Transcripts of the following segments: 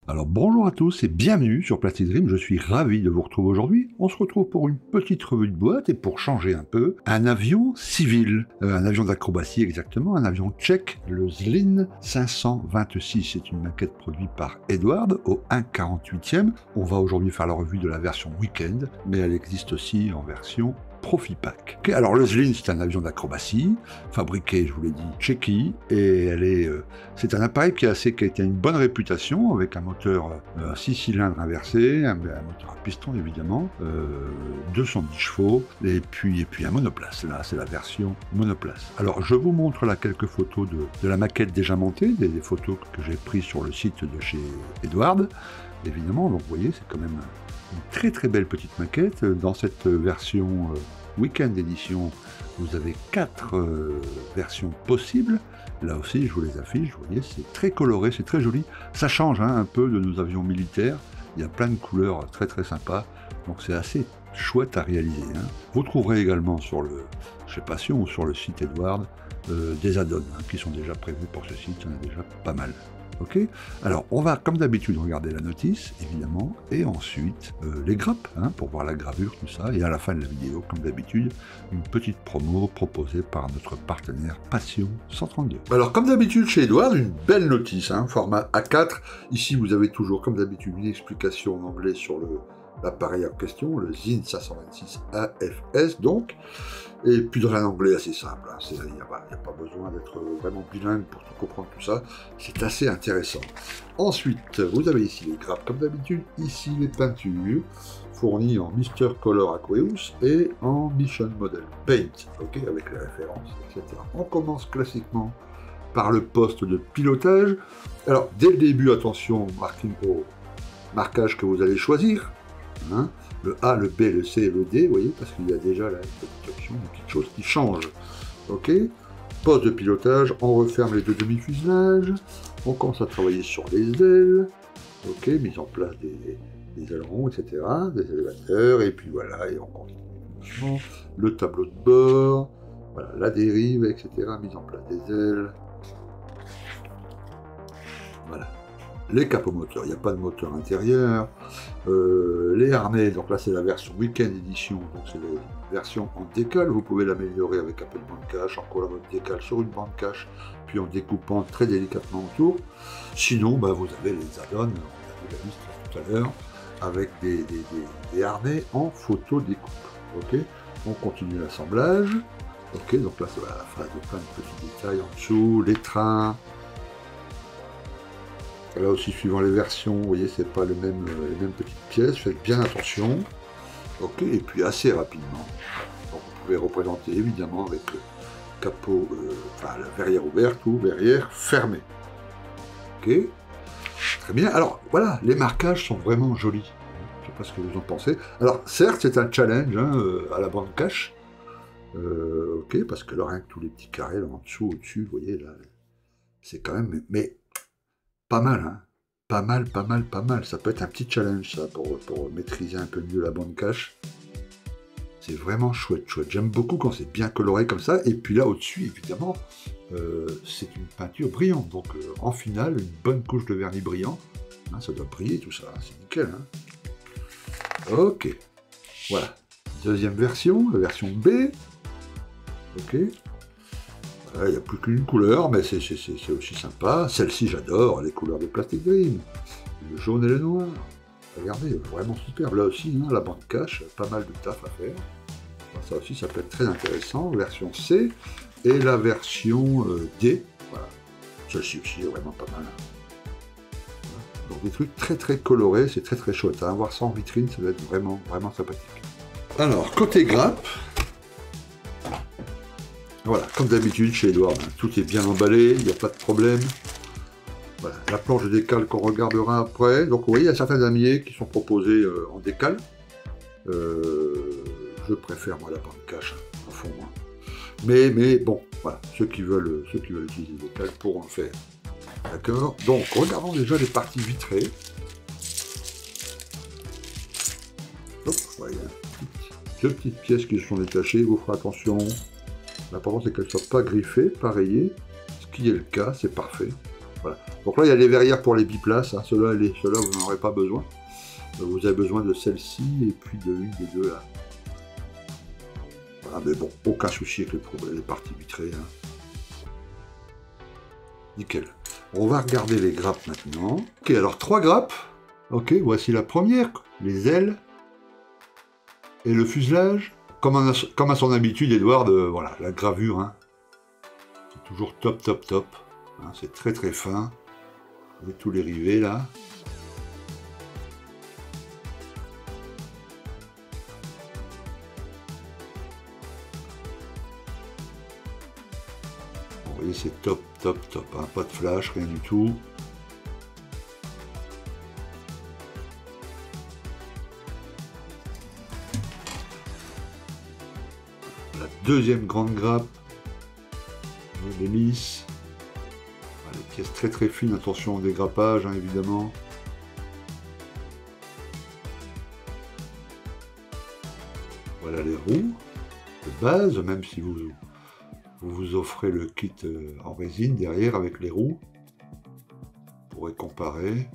Alors bonjour à tous et bienvenue sur Plastic Dream, je suis ravi de vous retrouver aujourd'hui. On se retrouve pour une petite revue de boîte et pour changer un peu, un avion civil, un avion d'acrobatie exactement, un avion tchèque, le Zlin 526. C'est une maquette produite par Edward au 1/48e. On va aujourd'hui faire la revue de la version week-end, mais elle existe aussi en version Profit Pack. Okay, alors le Zlin, c'est un avion d'acrobatie, fabriqué, je vous l'ai dit, Tchéquie, et c'est un appareil qui a une bonne réputation, avec un moteur à 6 cylindres inversé, un moteur à piston évidemment, 210 chevaux, et puis un monoplace. Là, c'est la version monoplace. Alors, je vous montre là quelques photos de la maquette déjà montée, des photos que j'ai prises sur le site de chez Edward, évidemment. Donc, vous voyez, c'est quand même une très très belle petite maquette. Dans cette version Weekend Edition, vous avez 4 versions possibles. Là aussi, je vous les affiche, vous voyez, c'est très coloré, c'est très joli. Ça change un peu de nos avions militaires. Il y a plein de couleurs très très sympas. Donc c'est assez chouette à réaliser. Vous trouverez également sur le chez Passion ou sur le site Edward des add-ons qui sont déjà prévus pour ce site. Il y en a déjà pas mal. Ok, alors on va comme d'habitude regarder la notice évidemment et ensuite les grappes pour voir la gravure, tout ça, et à la fin de la vidéo comme d'habitude une petite promo proposée par notre partenaire Passion 132. Alors comme d'habitude chez Edward, une belle notice, format A4. Ici vous avez toujours comme d'habitude une explication en anglais sur l'appareil en question, le Zlin 526 AFS donc. Et puis dans un anglais assez simple, il n'y a pas besoin d'être vraiment bilingue pour tout comprendre tout ça, c'est assez intéressant. Ensuite, vous avez ici les grappes comme d'habitude, ici les peintures, fournies en Mr. Color Aqueous et en Mission Model Paint, ok, avec les références, etc. On commence classiquement par le poste de pilotage. Alors, dès le début, attention au marquage que vous allez choisir, le A, le B, le C et le D, vous voyez, parce qu'il y a déjà la petite option, une petite chose qui change. Ok, poste de pilotage, on referme les deux demi-fuselages, on commence à travailler sur les ailes, ok, mise en place des ailerons, etc., des élévateurs, et puis voilà, et on continue doucement, le tableau de bord, voilà, la dérive, etc., mise en place des ailes, voilà. Les capots moteurs, il n'y a pas de moteur intérieur. Les harnais, donc là c'est la version Weekend Edition, donc c'est la version en décale. Vous pouvez l'améliorer avec un peu de bande cache, en collant votre décale sur une bande cache, puis en découpant très délicatement autour. Sinon, vous avez les add-ons, on a vu la liste tout à l'heure, avec des harnais en photo découpe. Ok, on continue l'assemblage. Ok, donc là c'est la phase de plein de petits détails en dessous, les trains. Là aussi, suivant les versions, vous voyez, c'est pas les mêmes petites pièces, faites bien attention. Ok, et puis assez rapidement. Donc, vous pouvez représenter évidemment avec le capot, la verrière ouverte ou verrière fermée. Ok, très bien. Alors, voilà, les marquages sont vraiment jolis. Je ne sais pas ce que vous en pensez. Alors, certes, c'est un challenge à la bande cache. Ok, parce que là, rien que tous les petits carrés là en dessous, au-dessus, vous voyez, là, c'est quand même... Mais pas mal, pas mal. Ça peut être un petit challenge, ça, pour maîtriser un peu mieux la bande cache. C'est vraiment chouette. J'aime beaucoup quand c'est bien coloré comme ça. Et puis là, au-dessus, évidemment, c'est une peinture brillante. Donc, en finale, une bonne couche de vernis brillant. Ça doit briller, tout ça. C'est nickel. Ok. Voilà. Deuxième version, la version B. Ok. Il n'y a plus qu'une couleur, mais c'est aussi sympa. Celle-ci, j'adore, les couleurs de Plastic Dream. Le jaune et le noir. Regardez, vraiment superbe. Là aussi, la bande cache, pas mal de taf à faire. Ça aussi, ça peut être très intéressant. Version C et la version D. Voilà. Celle-ci aussi est vraiment pas mal. Voilà. Donc des trucs très très colorés, c'est très très chouette. Voir ça en vitrine, ça va être vraiment sympathique. Alors, côté grappe. Voilà, comme d'habitude chez Edward, tout est bien emballé, il n'y a pas de problème. Voilà, la planche de décale qu'on regardera après. Donc vous voyez, il y a certains damiers qui sont proposés en décale. Je préfère moi la bande cache en fond. Mais bon, voilà, ceux qui veulent utiliser les décales pourront le faire. D'accord. Donc regardons déjà les parties vitrées. Hop, voilà, deux petites pièces qui se sont détachées, vous ferez attention. L'important c'est qu'elles ne soient pas griffées, pas rayées, ce qui est le cas, c'est parfait. Voilà. Donc là, il y a les verrières pour les biplaces. Hein. Ceux-là, vous n'en aurez pas besoin. Vous avez besoin de celle-ci et puis de une des deux là. Voilà, mais bon, aucun souci avec les parties vitrées. Hein. Nickel. On va regarder les grappes maintenant. Ok, alors 3 grappes. Ok, voici la première. Les ailes et le fuselage. Comme à son habitude, Edward, voilà, la gravure. Hein. C'est toujours top, top, top. Hein, c'est très, très fin. Vous avez tous les rivets là. Vous voyez, c'est top, top, top. Hein. Pas de flash, rien du tout. La deuxième grande grappe. Les lisses. Les pièces très très fines. Attention au dégrappage, hein, évidemment. Voilà les roues de base, même si vous offrez le kit en résine derrière avec les roues. Vous pourrez comparer.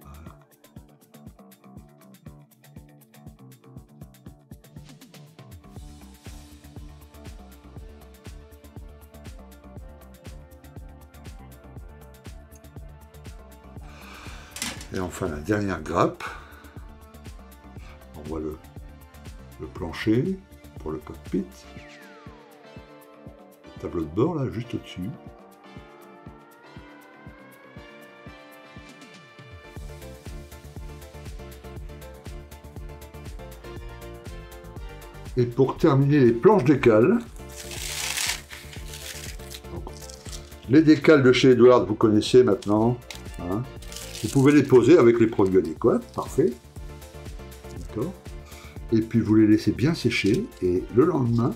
Voilà. Et enfin la dernière grappe. On voit le plancher pour le cockpit. Le tableau de bord là, juste au-dessus. Et pour terminer, les planches décales. Donc, les décales de chez Edward, vous connaissez maintenant. Hein. Vous pouvez les poser avec les produits adéquats, parfait. D'accord. Et puis vous les laissez bien sécher, et le lendemain,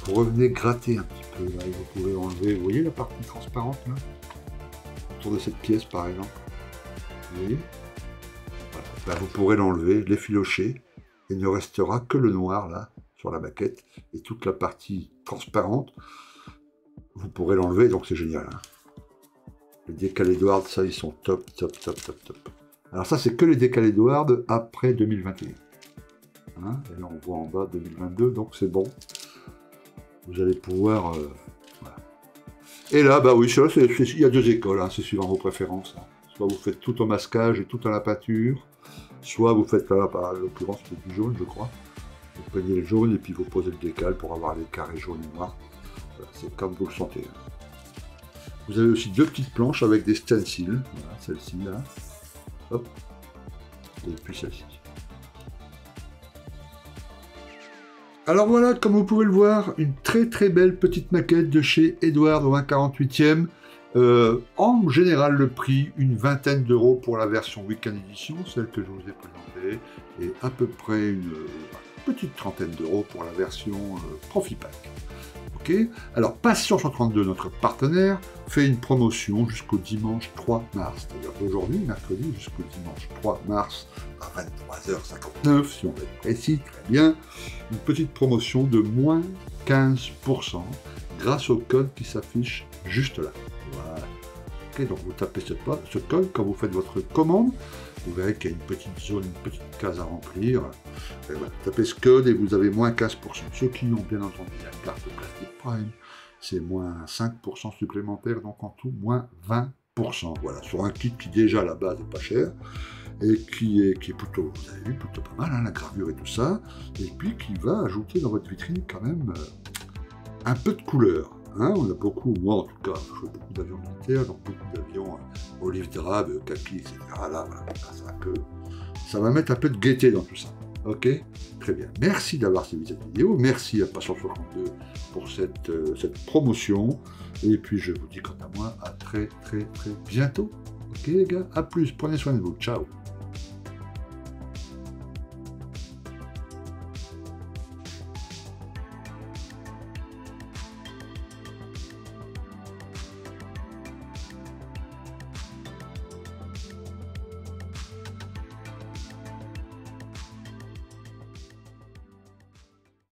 vous revenez gratter un petit peu, là, et vous pouvez enlever, vous voyez la partie transparente, là, autour de cette pièce, par exemple. Vous voyez, voilà. Là, vous pourrez l'enlever, l'effilocher, et il ne restera que le noir, là, sur la baquette, et toute la partie transparente, vous pourrez l'enlever, donc c'est génial. Hein. Les décals Edward, ça, ils sont top, top, top, top, top. Alors ça, c'est que les décals Edward après 2021. Hein, et là on voit en bas 2022, donc c'est bon. Vous allez pouvoir... voilà. Et là, bah oui, il y a 2 écoles, hein, c'est suivant vos préférences. Hein. Soit vous faites tout au masquage et tout à la peinture, soit vous faites, là, par l'occurrence, c'est du jaune, je crois. Vous prenez le jaune et puis vous posez le décal pour avoir les carrés jaunes et noirs. Voilà, c'est comme vous le sentez. Vous avez aussi 2 petites planches avec des stencils. Voilà, celle-ci là. Hop. Et puis celle-ci. Alors voilà, comme vous pouvez le voir, une très très belle petite maquette de chez Edward au 1/48e. En général, le prix, une vingtaine d'euros pour la version Weekend Edition, celle que je vous ai présentée, et à peu près une petite trentaine d'euros pour la version Profit Pack. Ok. Alors, Passion 132, notre partenaire, fait une promotion jusqu'au dimanche 3 mars. C'est-à-dire aujourd'hui, mercredi, jusqu'au dimanche 3 mars à 23h59, si on veut être précis, très bien. Une petite promotion de moins 15% grâce au code qui s'affiche juste là. Voilà. Ok, donc vous tapez ce code quand vous faites votre commande. Vous verrez qu'il y a une petite zone, une petite case à remplir. Et voilà, tapez ce code et vous avez moins 15%. Ceux qui ont bien entendu la carte Plastic Prime, c'est moins 5% supplémentaire, donc en tout, moins 20%. Voilà, sur un kit qui déjà à la base n'est pas cher, et qui est plutôt, vous avez vu, plutôt pas mal, hein, la gravure et tout ça, et puis qui va ajouter dans votre vitrine quand même un peu de couleur. Hein, on a beaucoup, moi en tout cas, je fais beaucoup d'avions militaires, donc beaucoup d'avions olive drab, kaki, etc. Là, voilà, ça va mettre un peu de gaieté dans tout ça. Ok, très bien. Merci d'avoir suivi cette vidéo. Merci à Passion 62 pour cette promotion. Et puis je vous dis quant à moi à très très très bientôt. Ok les gars, à plus. Prenez soin de vous. Ciao.